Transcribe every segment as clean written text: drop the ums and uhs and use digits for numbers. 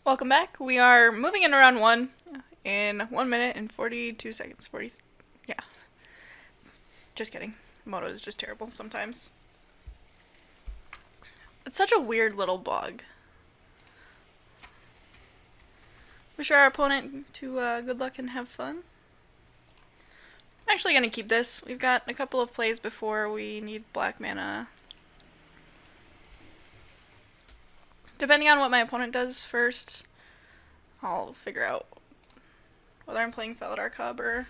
Welcome back. We are moving into round one in 1 minute and 42 seconds. 40. Yeah. Just kidding. Moto is just terrible sometimes. It's such a weird little bug. Wish our opponent to good luck and have fun. I'm actually going to keep this. We've got a couple of plays before we need black mana. Depending on what my opponent does first, I'll figure out whether I'm playing Felidar Cub or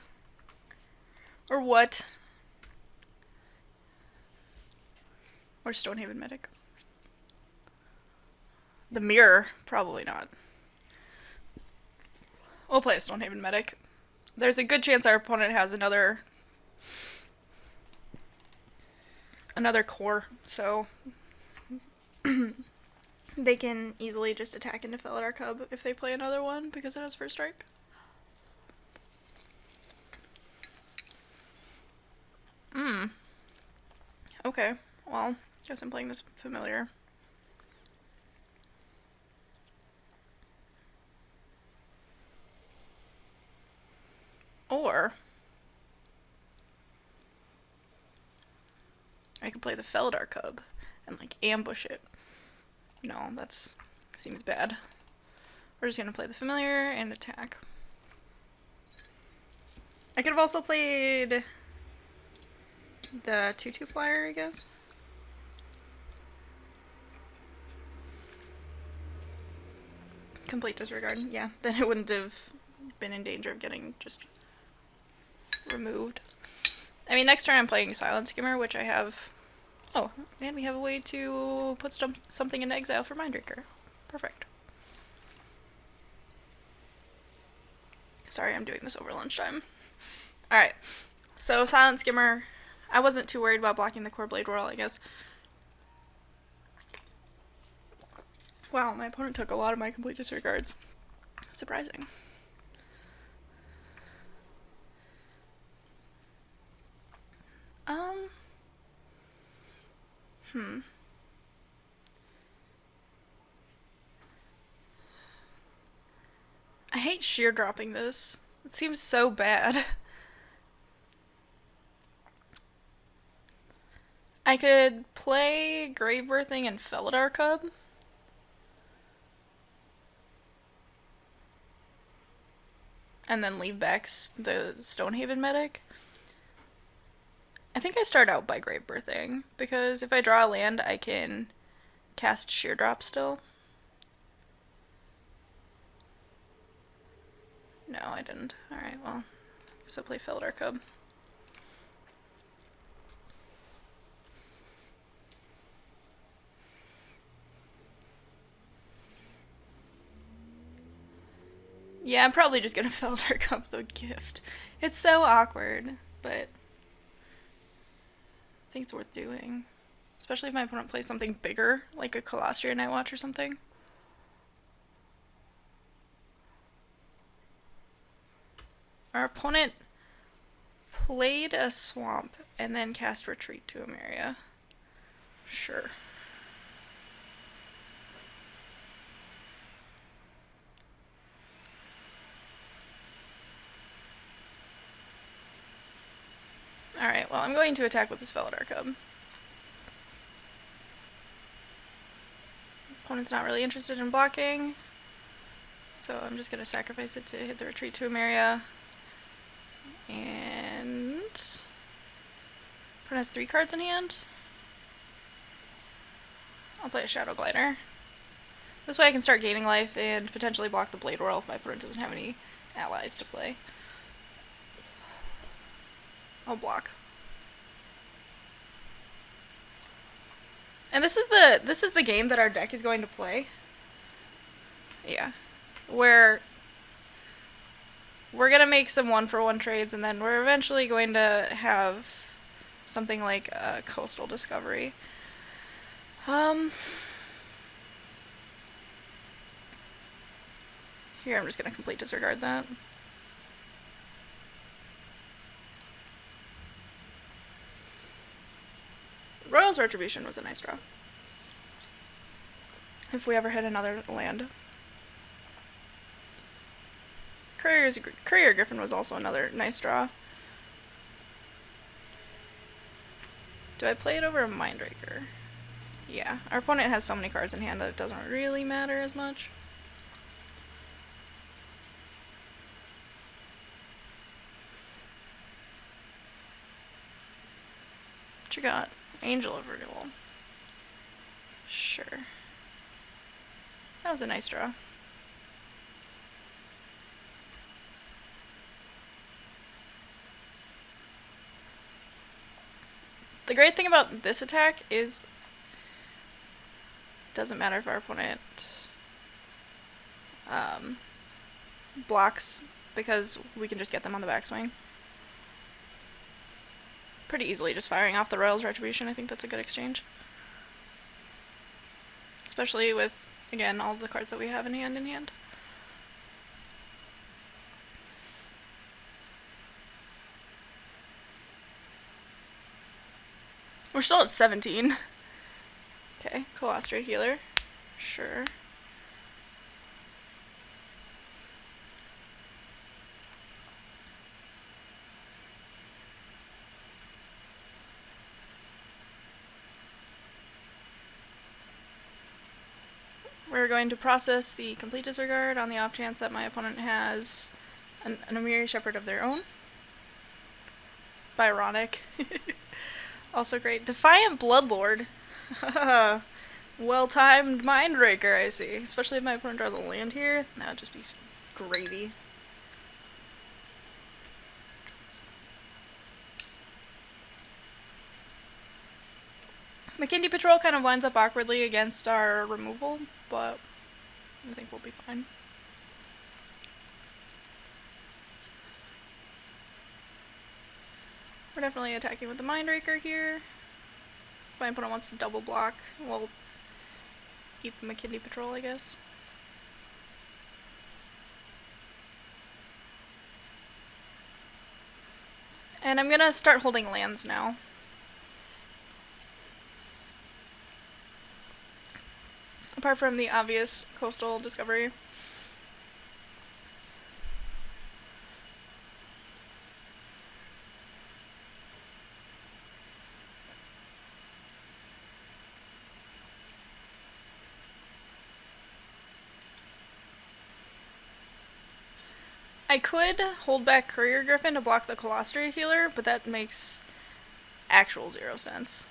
what. Or Stonehaven Medic. The Mirror, probably not. We'll play a Stonehaven Medic. There's a good chance our opponent has another core, so they can easily just attack into Felidar Cub if they play another one because it has first strike. Okay, well, guess I'm playing this familiar. Or I could play the Felidar Cub and like ambush it. No, that seems bad. We're just gonna play the familiar and attack. I could have also played the 2/2 flyer, I guess. Complete disregard. Yeah, then it wouldn't have been in danger of getting just removed. I mean, next turn I'm playing Silent Skimmer, which I have. Oh, and we have a way to put something into exile for Mindbreaker. Perfect. Sorry, I'm doing this over lunchtime. Alright, so Silent Skimmer. I wasn't too worried about blocking the core Blade Whirl, I guess. Wow, my opponent took a lot of my complete disregards. Surprising. I hate sheer dropping this. It seems so bad. I could play Gravebirthing and Felidar Cub. And then leave back the Stonehaven Medic. I think I start out by Gravebirthing, because if I draw a land, I can cast Sheer Drop still. No, I didn't. Alright, well, I guess I'll play Felidar Cub. Yeah, I'm probably just gonna Felidar Cub the gift. It's so awkward, but I think it's worth doing. Especially if my opponent plays something bigger, like a Colostria Nightwatch or something. Our opponent played a Swamp and then cast Retreat to Emeria. Sure. Alright, well, I'm going to attack with this Felidar Cub. Opponent's not really interested in blocking, so I'm just going to sacrifice it to hit the Retreat to Emeria. And opponent has 3 cards in hand. I'll play a Shadow Glider. This way I can start gaining life and potentially block the Blade Whirl if my opponent doesn't have any allies to play. I'll block. And this is the game that our deck is going to play. Yeah. Where we're gonna make some 1-for-1 trades, and then we're eventually going to have something like a Coastal Discovery. Here, I'm just gonna complete disregard that. Royal's Retribution was a nice draw. If we ever hit another land. Courier Griffin was also another nice draw. Do I play it over a Mindraker? Yeah, our opponent has so many cards in hand that it doesn't really matter as much. What you got? Angel of Renewal. Sure. That was a nice draw. The great thing about this attack is it doesn't matter if our opponent blocks, because we can just get them on the backswing pretty easily, just firing off the Royal's Retribution. I think that's a good exchange. Especially with, again, all the cards that we have in hand. We're still at 17. Okay, Colostra Healer. Sure. We're going to process the complete disregard on the off chance that my opponent has an Amiri Shepherd of their own. Byronic. Also great. Defiant Bloodlord. Well-timed Mindraker, I see. Especially if my opponent draws a land here. That would just be gravy. McKinley Patrol kind of lines up awkwardly against our removal, but I think we'll be fine. We're definitely attacking with the Mindraker here. If my opponent wants to double block, we'll eat the McKinley Patrol, I guess. And I'm gonna start holding lands now. Apart from the obvious coastal discovery. I could hold back Courier Griffin to block the Colostra Healer, but that makes actual 0 sense.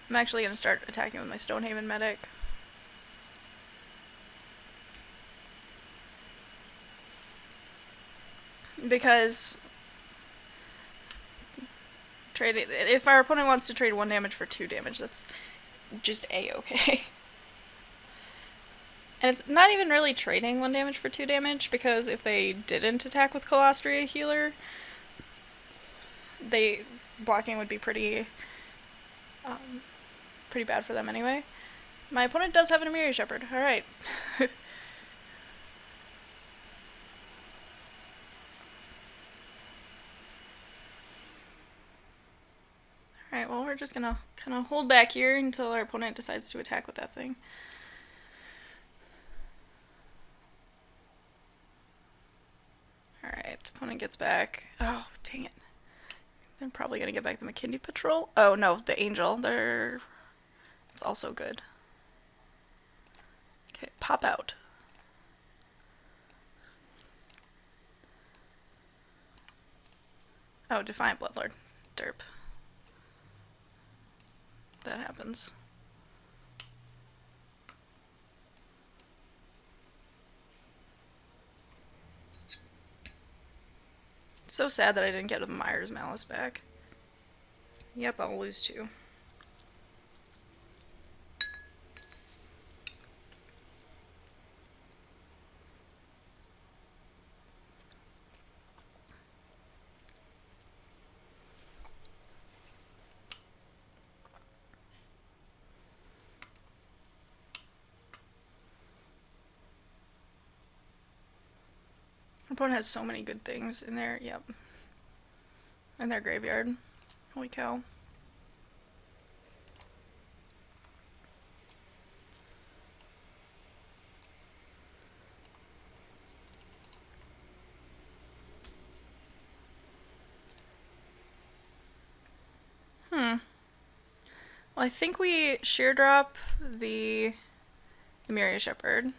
I'm actually going to start attacking with my Stonehaven Medic. Because if our opponent wants to trade 1 damage for 2 damage, that's just A-okay. And it's not even really trading 1 damage for 2 damage, because if they didn't attack with Colostria Healer, blocking would be pretty bad for them anyway. My opponent does have an Amiri Shepherd. Alright. Alright, well, we're just gonna kind of hold back here until our opponent decides to attack with that thing. Alright, opponent gets back. Oh, dang it. They're probably gonna get back the McKinley Patrol. Oh, no, the Angel. It's also good. Okay, pop out. Oh, Defiant Bloodlord. Derp. That happens. It's so sad that I didn't get a Myers Malice back. Yep, I'll lose 2. Opponent has so many good things in there. Yep. In their graveyard. Holy cow. I think we sheer drop the Emiria Shepherd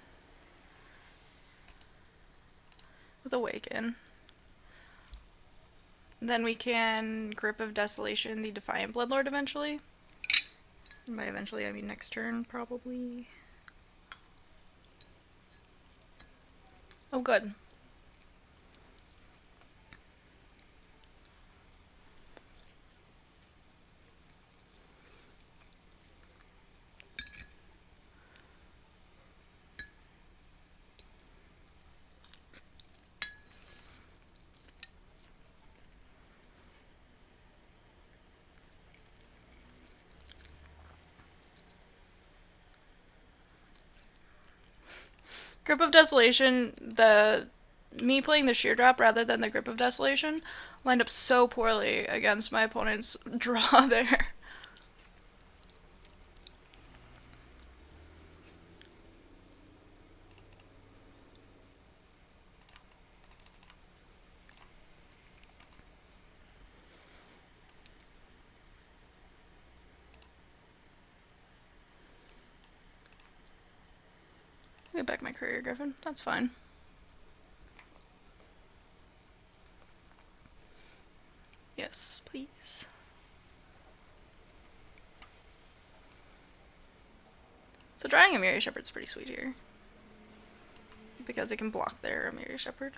with Awaken. Then we can Grip of Desolation the Defiant Bloodlord eventually. And by eventually I mean next turn, probably. Oh, good. Grip of Desolation, me playing the sheer drop rather than the Grip of Desolation lined up so poorly against my opponent's draw there. Get back my Courier Griffin. That's fine. Yes, please. So drawing Emiria Shepherd's pretty sweet here. Because it can block their Emiria Shepherd.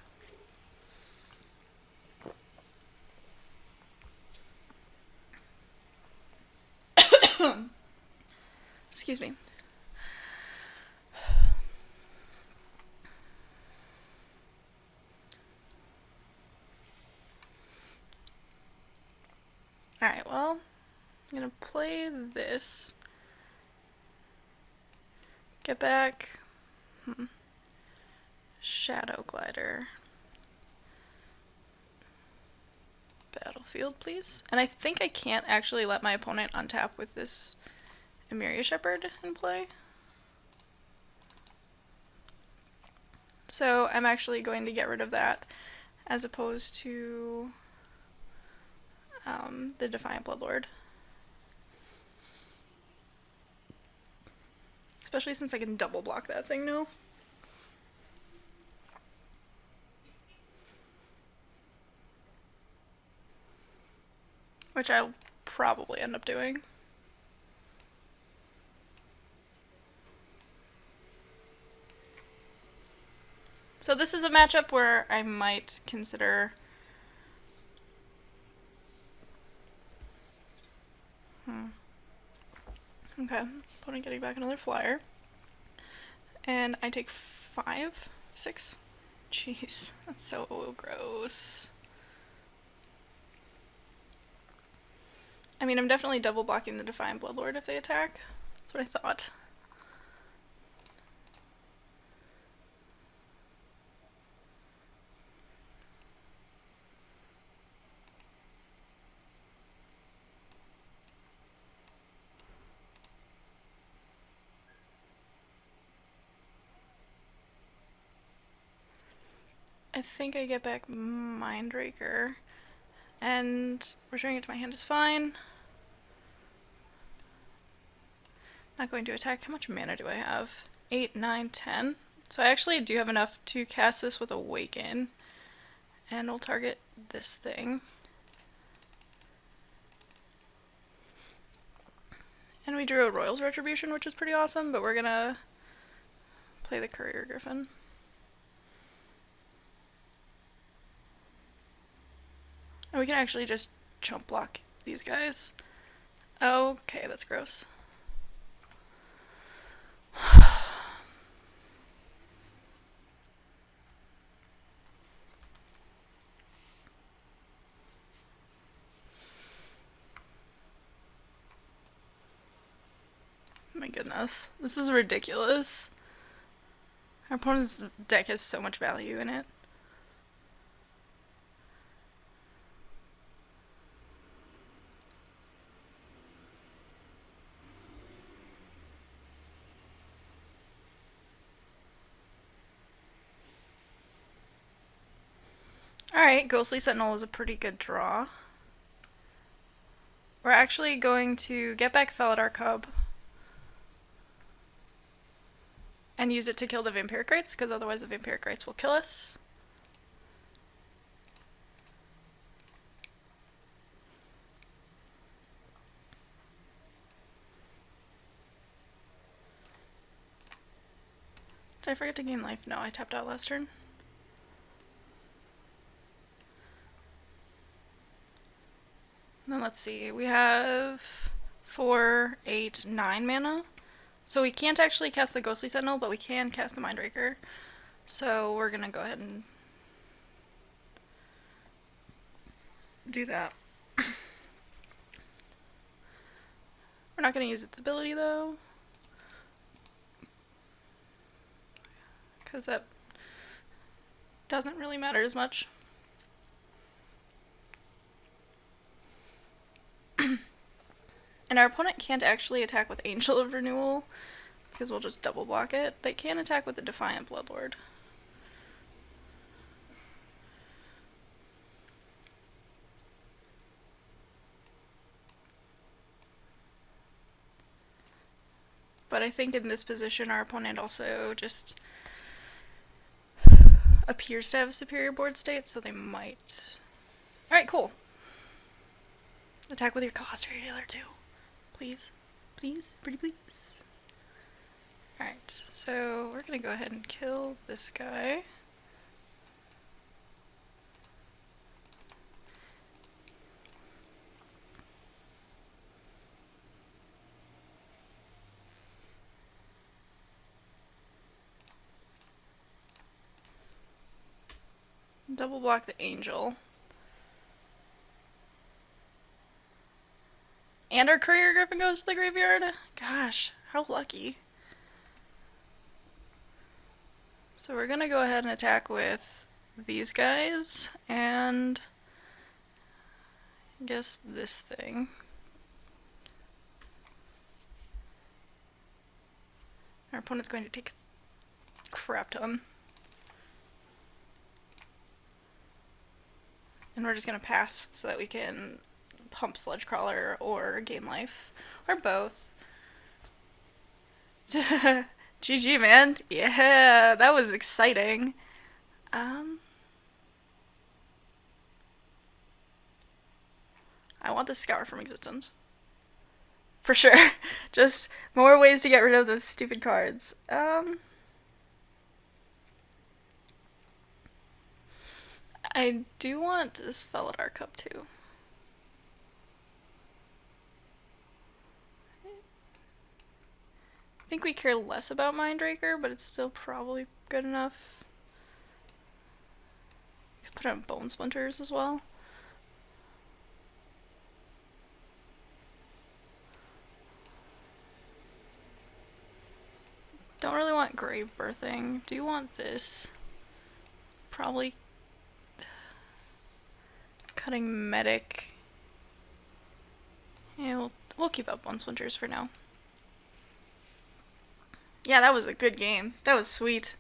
Excuse me. Alright, well, I'm gonna play this. Get back. Shadow Glider. Battlefield, please. And I think I can't actually let my opponent untap with this Emiria Shepherd in play. So I'm actually going to get rid of that as opposed to the Defiant Bloodlord. Especially since I can double block that thing now. Which I'll probably end up doing. So this is a matchup where I might consider okay, opponent getting back another flyer. And I take 5, 6. Jeez, that's so gross. I mean, I'm definitely double blocking the Defiant Bloodlord if they attack. That's what I thought. I think I get back Mindraker, and returning it to my hand is fine. Not going to attack. How much mana do I have? 8, 9, 10. So I actually do have enough to cast this with Awaken, and we'll target this thing. And we drew a Royal's Retribution, which is pretty awesome, but we're gonna play the Courier Griffin. And we can actually just chump block these guys. Okay, that's gross. My goodness. This is ridiculous. Our opponent's deck has so much value in it. Alright, Ghostly Sentinel was a pretty good draw. We're actually going to get back Felidar Cub and use it to kill the Vampiric Rites, because otherwise the Vampiric Rites will kill us. Did I forget to gain life? No, I tapped out last turn. And then let's see, we have 4, 8, 9 mana. So we can't actually cast the Ghostly Sentinel, but we can cast the Mindbreaker. So we're gonna go ahead and do that. We're not gonna use its ability though, because that doesn't really matter as much. And our opponent can't actually attack with Angel of Renewal, because we'll just double block it. They can attack with the Defiant Bloodlord. But I think in this position our opponent also just appears to have a superior board state, so they might... Alright, cool. Attack with your Colossal Healer too. Please. Please? Pretty please. Alright, so we're gonna go ahead and kill this guy. Double block the Angel. And our Courier Griffin goes to the graveyard? Gosh, how lucky. So we're gonna go ahead and attack with these guys, and I guess this thing. Our opponent's going to take a crap ton. And we're just gonna pass so that we can pump Sludge Crawler or gain life. Or both. GG, man. Yeah, that was exciting. I want the Scour from Existence. For sure. Just more ways to get rid of those stupid cards. I do want this Felidar Cup too. I think we care less about Mindbreaker, but it's still probably good enough. Could put on Bone Splinters as well. Don't really want Grave Birthing. Do want this. Probably cutting Medic. Yeah, we'll keep up Bone Splinters for now. Yeah, that was a good game. That was sweet.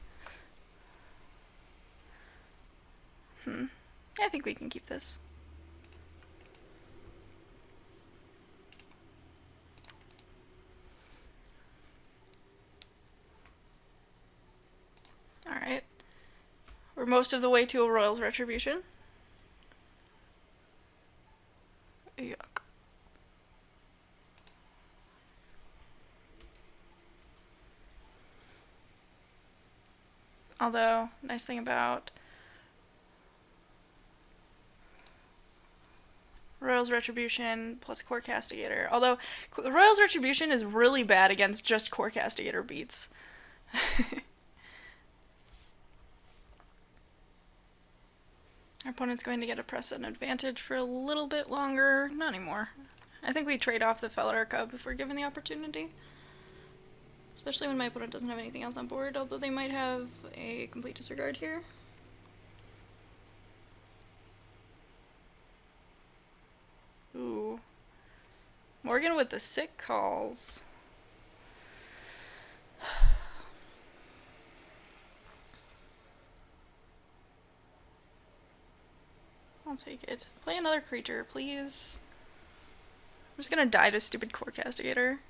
Yeah, I think we can keep this. Alright. We're most of the way to a Royal's Retribution. Yuck. Although, nice thing about Royal's Retribution plus Core Castigator. Although, Royal's Retribution is really bad against just Core Castigator beats. Our opponent's going to get a precedent advantage for a little bit longer. Not anymore. I think we trade off the Felidar Cub if we're given the opportunity. Especially when my opponent doesn't have anything else on board, although they might have a complete disregard here. Ooh. Morgan with the sick calls. I'll take it. Play another creature, please. just gonna die to stupid core castigator.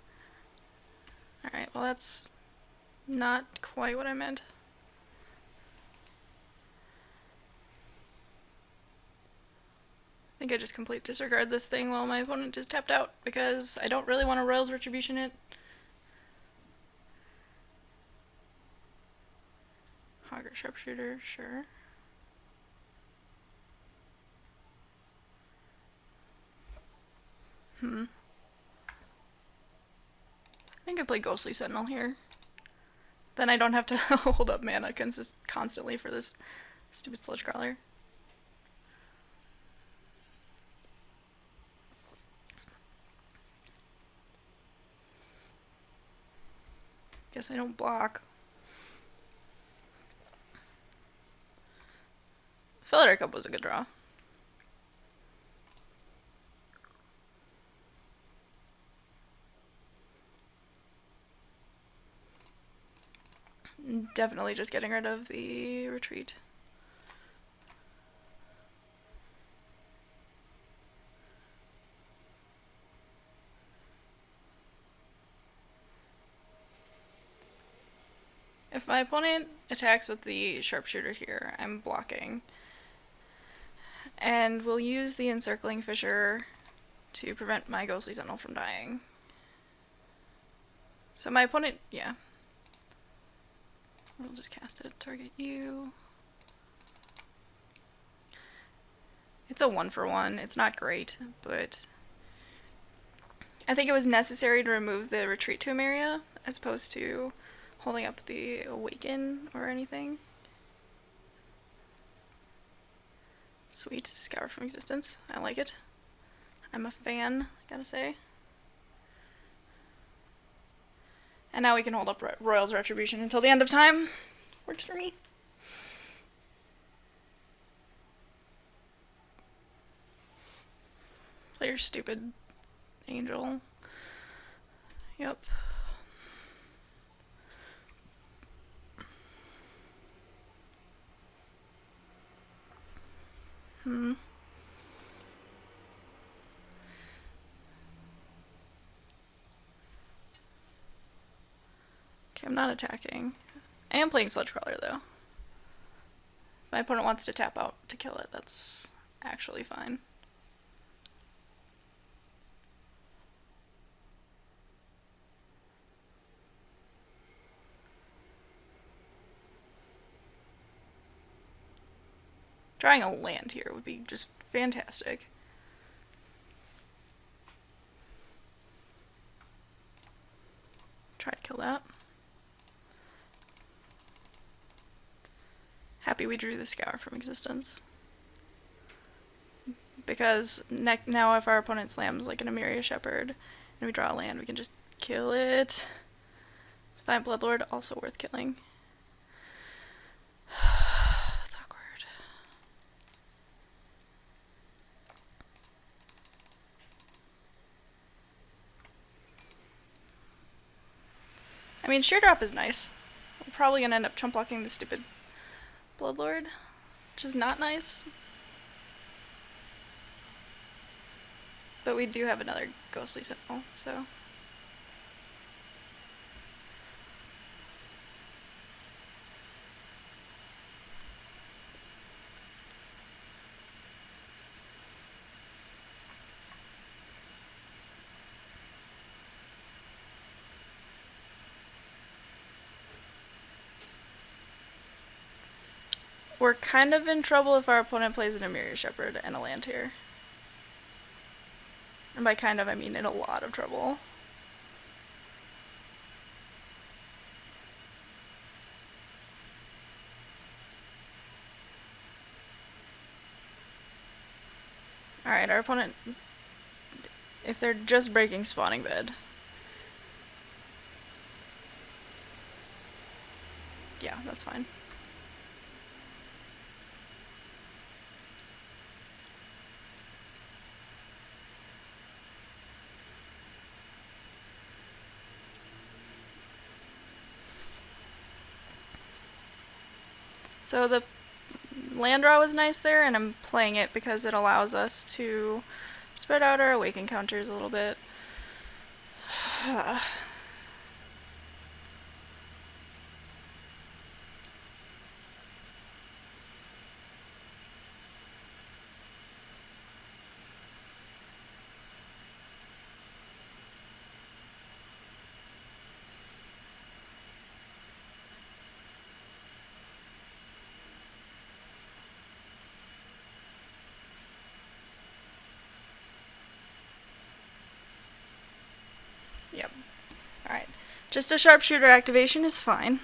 Alright, well that's not quite what I meant. I think I just complete disregard this thing while my opponent is tapped out, because I don't really want to Royal's Retribution it. Hogger Sharpshooter, sure. I think I play Ghostly Sentinel here. Then I don't have to hold up mana constantly for this stupid Sludge Crawler. Guess I don't block. Felidar Cup was a good draw. Definitely just getting rid of the retreat. If my opponent attacks with the Sharpshooter here, I'm blocking. And we'll use the Encircling Fissure to prevent my Ghostly Sentinel from dying. So my opponent, yeah. We'll just cast it, target you. It's a 1-for-1. It's not great, but I think it was necessary to remove the Retreat to Emeria as opposed to holding up the Awaken or anything. Sweet, Scour from Existence. I like it. I'm a fan, gotta say. And now we can hold up Royal's Retribution until the end of time. Works for me. Play your stupid angel. Yep. Okay, I'm not attacking. I am playing Sludge Crawler though. If my opponent wants to tap out to kill it, that's actually fine. Drawing a land here would be just fantastic. Try to kill that. Happy we drew the Scour from Existence. Because now if our opponent slams like an Emeria Shepherd and we draw a land, we can just kill it. Defiant Bloodlord, also worth killing. That's awkward. I mean, Sheer Drop is nice. We're probably gonna end up chump blocking the stupid Bloodlord, which is not nice. But we do have another Ghostly Sentinel, so. We're kind of in trouble if our opponent plays an Emeria Shepherd and a land here. And by kind of, I mean in a lot of trouble. Alright, our opponent, if they're just breaking Spawning Bed. Yeah, that's fine. So the land draw was nice there, and I'm playing it because it allows us to Spread out our awaken counters a little bit. Yep. Alright. Just a sharpshooter activation is fine.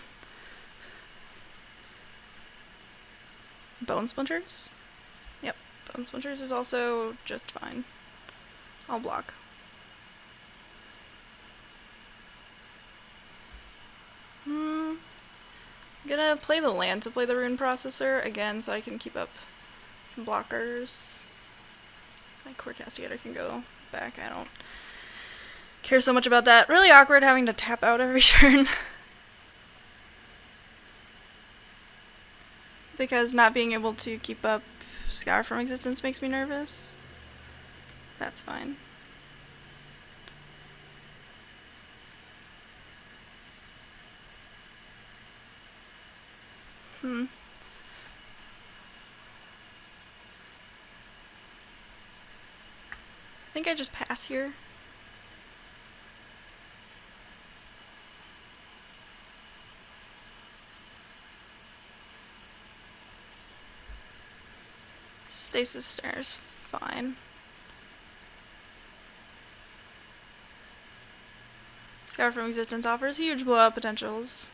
Bone splinters? Yep. Bone splinters is also just fine. I'll block. I'm gonna play the land to play the rune processor again so I can keep up some blockers. My core castigator can go back. I don't care so much about that. Really awkward having to tap out every turn. Because not being able to keep up Scour from Existence makes me nervous. That's fine. I think I just pass here. Stasis Snare's fine. Scour from Existence offers huge blowout potentials.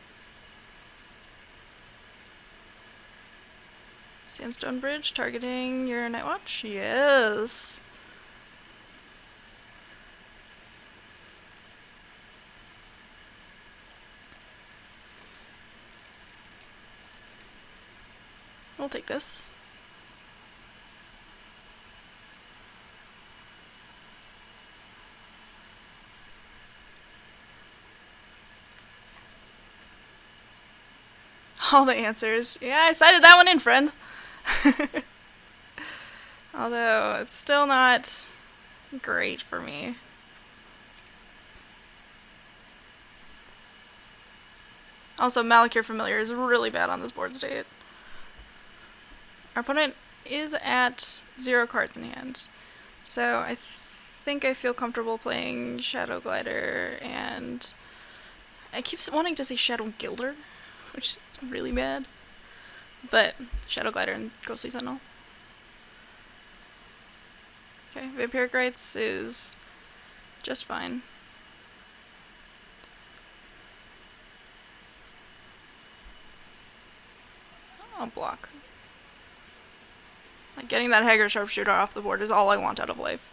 Sandstone Bridge targeting your Nightwatch? Yes! We'll take this. All the answers. Yeah, I cited that one in, friend. Although, it's still not great for me. Also, Malakir Familiar is really bad on this board state. Our opponent is at 0 cards in hand. So I think I feel comfortable playing Shadow Glider, and I keep wanting to say Shadow Gilder, which is really bad. But Shadow Glider and Ghostly Sentinel. Okay, Vampiric Rites is just fine. I'll block. Like, getting that Haggard Sharpshooter off the board is all I want out of life.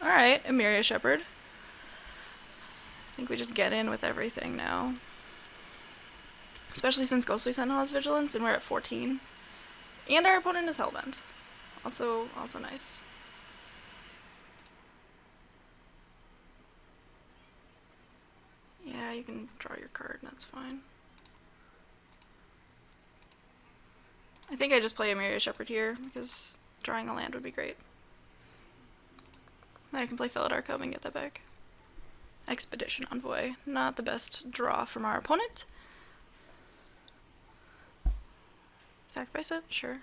Alright, Emiria Shepherd. I think we just get in with everything now. Especially since Ghostly Sentinel has Vigilance and we're at 14. And our opponent is Hellbent. Also nice. Yeah, you can draw your card, that's fine. I think I just play Emiria Shepherd here, because drawing a land would be great. Then I can play Felidar Comb and get that back. Expedition Envoy. Not the best draw from our opponent. Sacrifice it? Sure.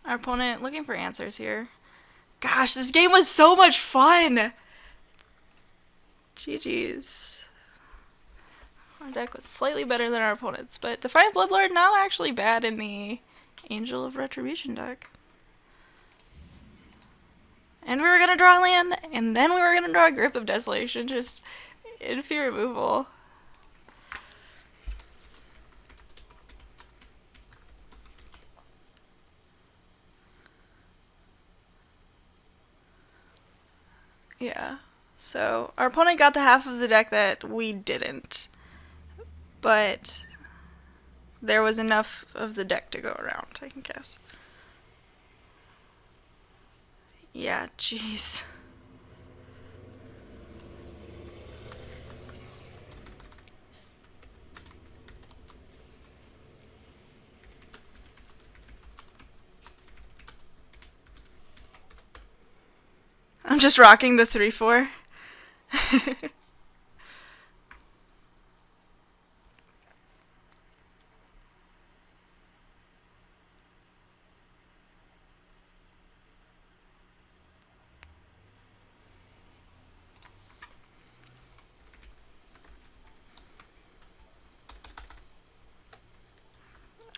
Our opponent looking for answers here. Gosh, this game was so much fun! GG's. Our deck was slightly better than our opponent's, but Defiant Bloodlord not actually bad in the Angel of Retribution deck. And we were gonna draw land, and then we were gonna draw a Grip of Desolation, just infi removal. Yeah, so our opponent got the half of the deck that we didn't, but there was enough of the deck to go around, I can guess. Yeah, jeez. just rocking the 3/4.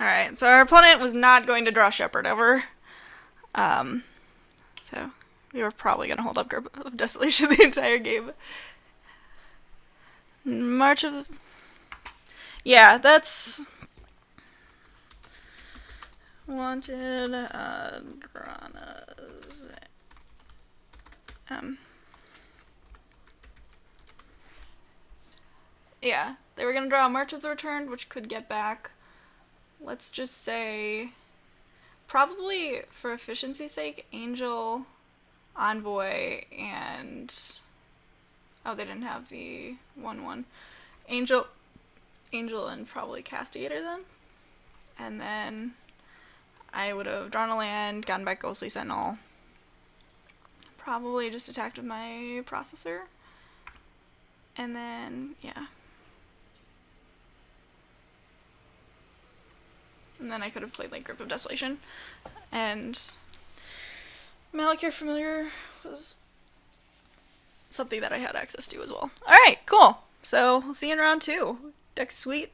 Alright, so our opponent was not going to draw Shepherd ever. So we were probably going to hold up Grip of Desolation the entire game. March of the... Yeah, that's... Wanted, Dranas... Yeah, they were going to draw March of the Returned, which could get back... Let's just say, probably for efficiency's sake, Angel, Envoy, and... Oh, they didn't have the 1/1. Angel, and probably Castigator then. And then I would have drawn a land, gotten back Ghostly Sentinel. Probably just attacked with my processor. And then, yeah. And then I could have played like Grip of Desolation. And Malakir Familiar was something that I had access to as well. Alright, cool. So, we'll see you in round 2. Deck's sweet.